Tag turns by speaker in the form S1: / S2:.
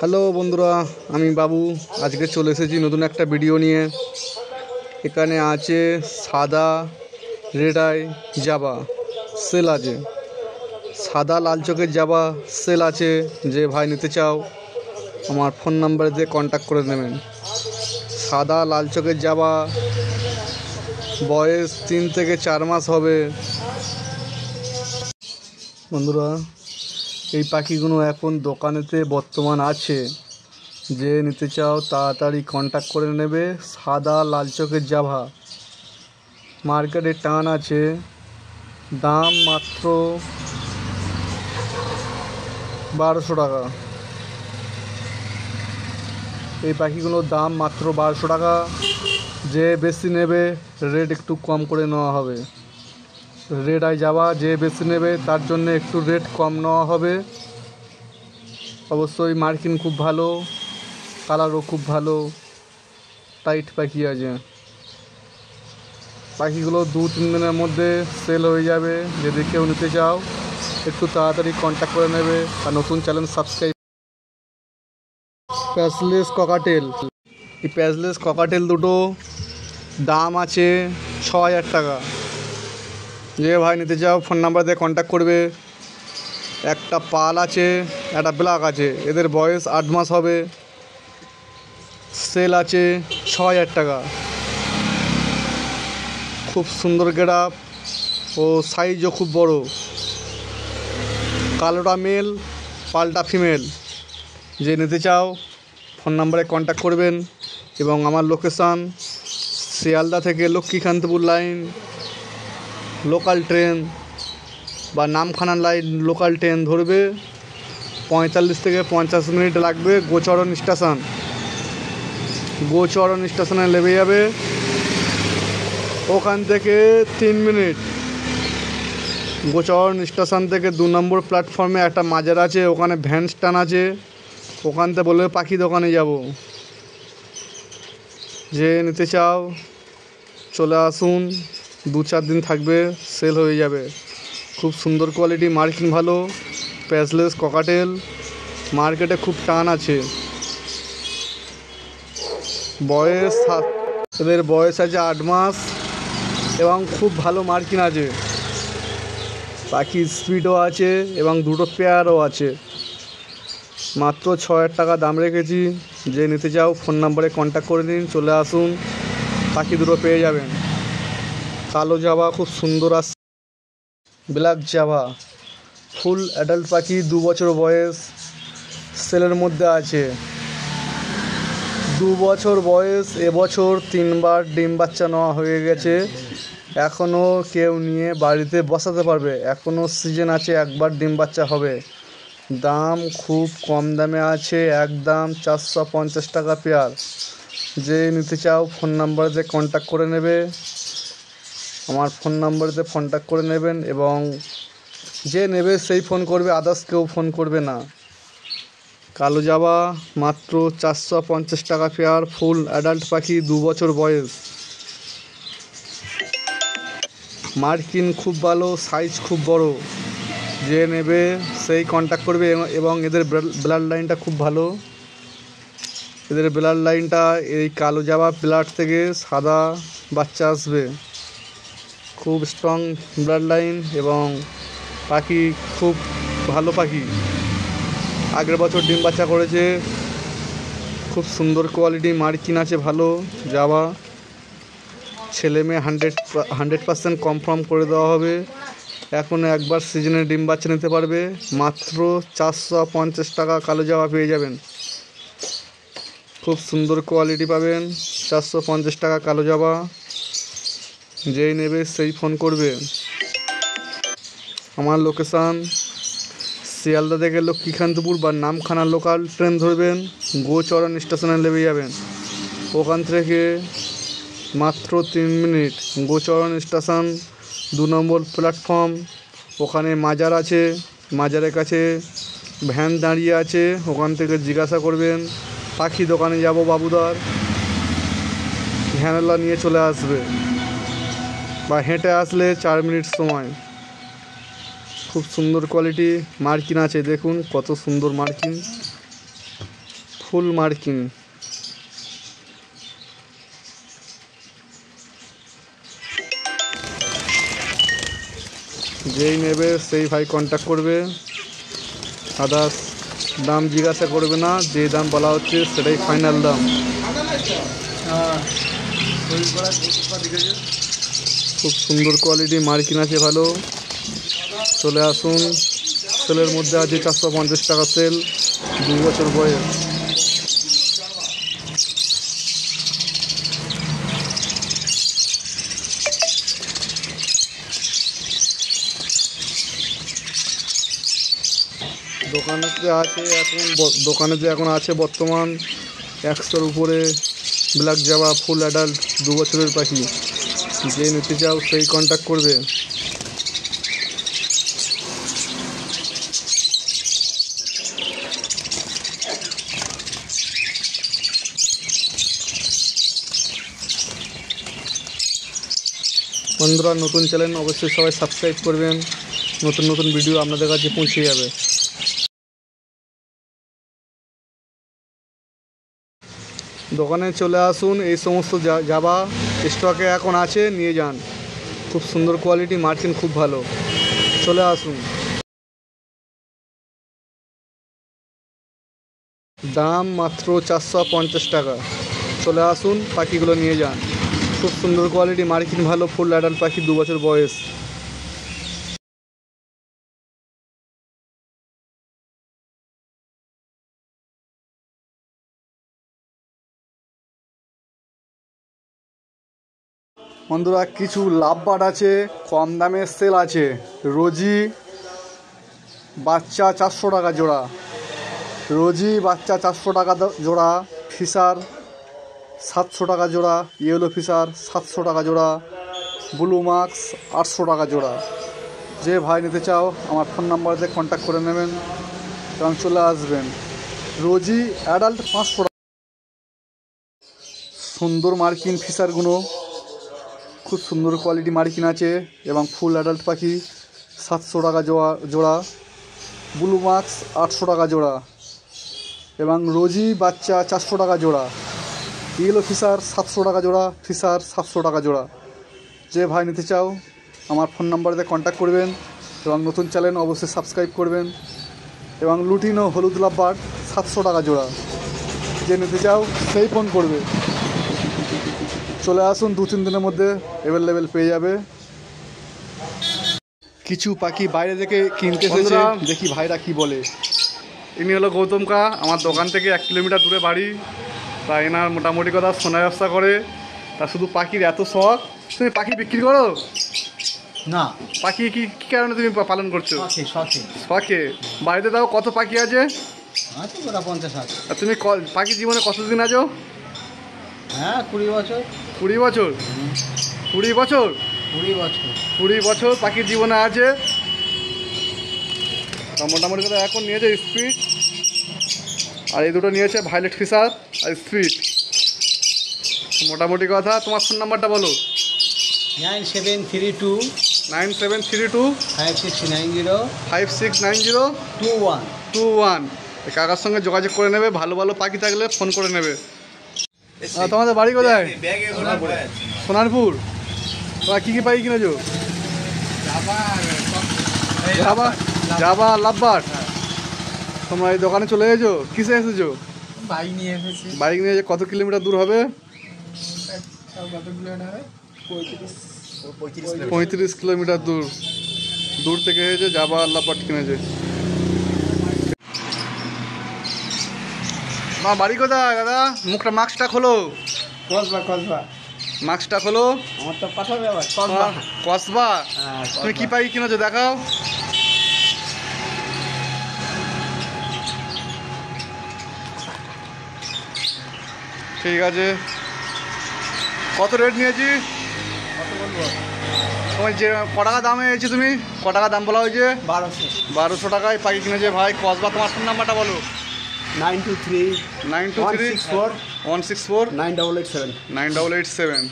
S1: Hello বন্ধুরা, আমি বাবু। আজকে চলে এসেছি নতুন একটা ভিডিও নিয়ে। এখানে আছে সাদা রেড আই জাবা সেল আছে, সাদা লাল চোখের জাবা সেল আছে। যে ভাই নিতে চাও আমার ফোন নাম্বারে দিয়ে কন্ট্যাক্ট করে নেবেন। সাদা লাল চোখের জাবা, বয়স 3 থেকে 4 মাস হবে। বন্ধুরা, এই পাখিগুলো এখন দোকানেতে বর্তমান আছে। যে নিতে চাও তাড়াতাড়ি কন্ট্যাক্ট করে নেবে। সাদা লাল চোখের জাভা মার্কেটে টান আছে, দাম মাত্র 1200 টাকা। এই পাখিগুলোর দাম মাত্র 1200 টাকা। যে বেশি নেবে রেট একটু কম করে নেওয়া হবে। রেড আই জাভা যে বেশি নেবে তার জন্য একটু রেট কম নেওয়া হবে। অবশ্যই মার্কিন খুব ভালো, কালারও খুব ভালো, টাইট পাখি আছে। পাখিগুলো 2-3 দিনের মধ্যে সেল হয়ে যাবে। যদি কেউ নিতে চাও একটু তাড়াতাড়ি কন্ট্যাক্ট করে নেবে। আর নতুন চ্যানেল সাবস্ক্রাইব। প্যাচলেস ককাটেল, এই প্যাচলেস ককাটেল দুটো দাম আছে 6000 টাকা। যে ভাই নিতে চাও ফোন নাম্বার দিয়ে কন্ট্যাক্ট করবে। একটা পাল আছে, একটা ব্ল্যাক আছে, এদের বয়স 8 মাস হবে। সেল আছে 6000 টাকা। খুব সুন্দর গেটআপ ও সাইজও খুব বড়। কালোটা মেল, পালটা ফিমেল। যে নিতে চাও ফোন নাম্বারে কন্ট্যাক্ট করবেন। এবং আমার লোকেশান শিয়ালদা থেকে লক্ষ্মীকান্তপুর লাইন লোকাল ট্রেন বা নামখানা লাইন লোকাল ট্রেন ধরবে। 45 থেকে 50 মিনিট লাগবে। গোচরণ স্টেশনে নেমে যাবে। ওখান থেকে 3 মিনিট। গোচরণ স্টেশন থেকে 2 নম্বর প্ল্যাটফর্মে একটা মাজার আছে, ওখানে ভ্যান স্ট্যান্ড আছে। ওখান থেকে বলবে পাখি দোকানে যাব। যে নিতে চাও চলে আসুন, 2-4 দিন থাকবে, সেল হয়ে যাবে। খুব সুন্দর কোয়ালিটি, মার্কিং ভালো, প্যাচলেস ককাটেল মার্কেটে খুব টান আছে। এদের বয়স আছে 8 মাস এবং খুব ভালো মার্কিং আছে। পাখির স্পিডও আছে এবং দুটো পেয়ারও আছে। মাত্র 6000 টাকা দাম রেখেছি। যে নিতে চাও ফোন নাম্বারে কন্ট্যাক্ট করে নিন, চলে আসুন, পাখি দুটো পেয়ে যাবেন। কালো জাভা খুব সুন্দর আসছে। ব্ল্যাক জাভা ফুল অ্যাডাল্ট পাখি, 2 বছর বয়স, সেলের মধ্যে আছে। 2 বছর বয়স, এবছর 3 বার ডিম বাচ্চা নেওয়া হয়ে গেছে। এখনও কেউ নিয়ে বাড়িতে বসাতে পারবে। এখনও সিজন আছে, একবার ডিম বাচ্চা হবে। দাম খুব কম দামে আছে, একদম 450 টাকা পেয়ার। যে নিতে চাও ফোন নাম্বারে কন্ট্যাক্ট করে নেবে। আমার ফোন নাম্বারে কন্ট্যাক্ট করে নেবেন এবং যে নেবে সেই ফোন করবে, আদার্স কেউ ফোন করবে না। কালো জাভা মাত্র 450 টাকা পেয়ার, ফুল অ্যাডাল্ট পাখি, 2 বছর বয়স। মার্কিন খুব ভালো, সাইজ খুব বড়। যে নেবে সেই কন্ট্যাক্ট করবে। এবং এদের ব্লাড লাইনটা খুব ভালো। এদের ব্লাড লাইনটা এই কালো জাভা ব্লাড থেকে সাদা বাচ্চা আসবে। খুব স্ট্রং ব্লাড লাইন এবং পাখি খুব ভালো পাখি। আগের বছর ডিম বাচ্চা করেছে। খুব সুন্দর কোয়ালিটি, মার্কিন আছে ভালো। জাভা ছেলে মেয়ে 100% কনফার্ম করে দেওয়া হবে। এখন একবার সিজনে ডিম বাচ্চা নিতে পারবে। মাত্র 450 টাকা কালো জাভা পেয়ে যাবেন। খুব সুন্দর কোয়ালিটি পাবেন। 450 টাকা কালো জাভা। যেই নেবে সেই ফোন করবে। আমার লোকেশান শিয়ালদা থেকে লক্ষ্মীকান্তপুর বা নামখানা লোকাল ট্রেন ধরবেন, গোচরণ স্টেশনে নেমে যাবেন। ওখান থেকে মাত্র 3 মিনিট। গোচরণ স্টেশন 2 নম্বর প্ল্যাটফর্ম, ওখানে মাজার আছে। মাজারের কাছে ভ্যান দাঁড়িয়ে আছে, ওখান থেকে জিজ্ঞাসা করবেন পাখি দোকানে যাব বাবুদার, ভ্যানওয়ালা নিয়ে চলে আসবে। বা হেঁটে আসলে 4 মিনিট সময়। খুব সুন্দর কোয়ালিটি, মার্কিন আছে, দেখুন কত সুন্দর মার্কিন। ফুল মার্কিং। যেই নেবে সেই ভাই কন্ট্যাক্ট করবে, আদার্স দাম জিজ্ঞাসা করবে না, যে দাম বলা হচ্ছে সেটাই ফাইনাল দাম। খুব সুন্দর কোয়ালিটি মার্কিন আছে ভালো। চলে আসুন, সেলের মধ্যে আছে 450 টাকা সেল, 2 বছর বয়স। দোকানেতে এখন আছে বর্তমান 100-র উপরে ব্ল্যাক জাভা ফুল অ্যাডাল্ট 2 বছরের পাখি। যে নিতে চাও সেই কন্ট্যাক্ট করবে। বন্ধুরা, নতুন চ্যানেল অবশ্যই সবাই সাবস্ক্রাইব করবেন, নতুন নতুন ভিডিও আপনাদের কাছে পৌঁছে যাবে। দোকানে চলে আসুন, এই সমস্ত জাভা স্টকে এখন আছে, নিয়ে যান। খুব সুন্দর কোয়ালিটি, মার্কিন খুব ভালো। চলে আসুন। দাম মাত্র 450 টাকা। চলে আসুন, পাখিগুলো নিয়ে যান। খুব সুন্দর কোয়ালিটি, মার্কিন ভালো, ফুল অ্যাডাল্ট পাখি, 2 বছর বয়স। বন্ধুরা, কিছু লাভবার্ড আছে, কম দামে সেল আছে। রোজি বাচ্চা 400 টাকা জোড়া, রোজি বাচ্চা 400 টাকা জোড়া। ফিশার 700 টাকা জোড়া, ইয়েলো ফিশার 700 টাকা জোড়া, ব্লু মার্কস 800 টাকা জোড়া। যে ভাই নিতে চাও আমার ফোন নাম্বারে কন্ট্যাক্ট করে নেবেন এবং চলে আসবেন। রোজি অ্যাডাল্ট 500 টাকা। সুন্দর মার্কিন ফিশারগুলো, খুব সুন্দর কোয়ালিটি মার্কিন আছে এবং ফুল অ্যাডাল্ট পাখি 700 টাকা জোড়া। ব্লু মার্কস 800 টাকা জোড়া এবং রোজি বাচ্চা 400 টাকা জোড়া। ইয়েলো ফিশার 700 টাকা জোড়া, ফিশার 700 টাকা জোড়া। যে ভাই নিতে চাও আমার ফোন নাম্বারে কন্ট্যাক্ট করবেন এবং নতুন চ্যানেল অবশ্যই সাবস্ক্রাইব করবেন। এবং লুটিনো হলুদ লাভবার্ড 700 টাকা জোড়া। যে নিতে চাও সেই ফোন করবে। চলে আসুন, 2-3 দিনের মধ্যে অ্যাভেলেবেল পেয়ে যাবে। কিছু পাখি বাইরে থেকে কিনতে এসেছে, দেখি ভাইরা কি বলে। ইনি হলো গৌতম কা, আমার দোকান থেকে 1 কিলোমিটার দূরে বাড়ি। তা এনার মোটামুটি কথা সোনা ব্যবসা করে। তা শুধু পাখির এত শখ। তুমি পাখি বিক্রি করো
S2: না?
S1: পাখি কি কি কারণে তুমি পালন করছো? শখে। বাড়িতে তাও কত পাখি আছে?
S2: 50-60।
S1: আর তুমি পাখি জীবনে কতদিন আছো?
S2: হ্যাঁ, 20 বছর।
S1: 20 বছর? 20 বছর? 20 বছর পাখির জীবনে আছে। মোটামুটি কথা এখন নিয়েছে স্পিড, আর এই দুটো নিয়েছে ভায়োলেট ফিশার আর স্পিড। মোটামুটি কথা তোমার ফোন নাম্বারটা বলো।
S2: 9732
S1: 5690 21। এই কাকার সঙ্গে যোগাযোগ করে নেবে, ভালো ভালো পাখি থাকলে ফোন করে নেবে। তোমাদের বাড়ি কোথায়? সোনারপুর। তোমরা কী কী পাখি কিনেছো? জাভা লাভবার্ড। তোমরা এই দোকানে চলে এসেছো? কিসে এসেছো?
S2: বাইক নিয়ে এসেছি।
S1: বাইক নিয়ে এসে কত কিলোমিটার দূর হবে? 35 কিলোমিটার দূর থেকে এসেছে, জাভা লাভবার্ড কিনেছে। মা বাড়ি কোথায় দাদা? মুখটা মাস্কটা খোলো। মাস্কটা খোলো।
S2: আমার তো পাঠাবে আবার
S1: কসবা। তুমি কি পাখি কিনেছো দেখাও। ঠিক আছে, কত রেট নিয়েছি? তোমার যে ক টাকা দাম হয়েছে, তুমি ক টাকা দাম বলা হয়েছে? 1200 টাকায় পাখি কিনেছে ভাই কসবা। তোমার ফোন নাম্বারটা বলো।
S2: 923
S1: 164
S2: 9887।
S1: 9887।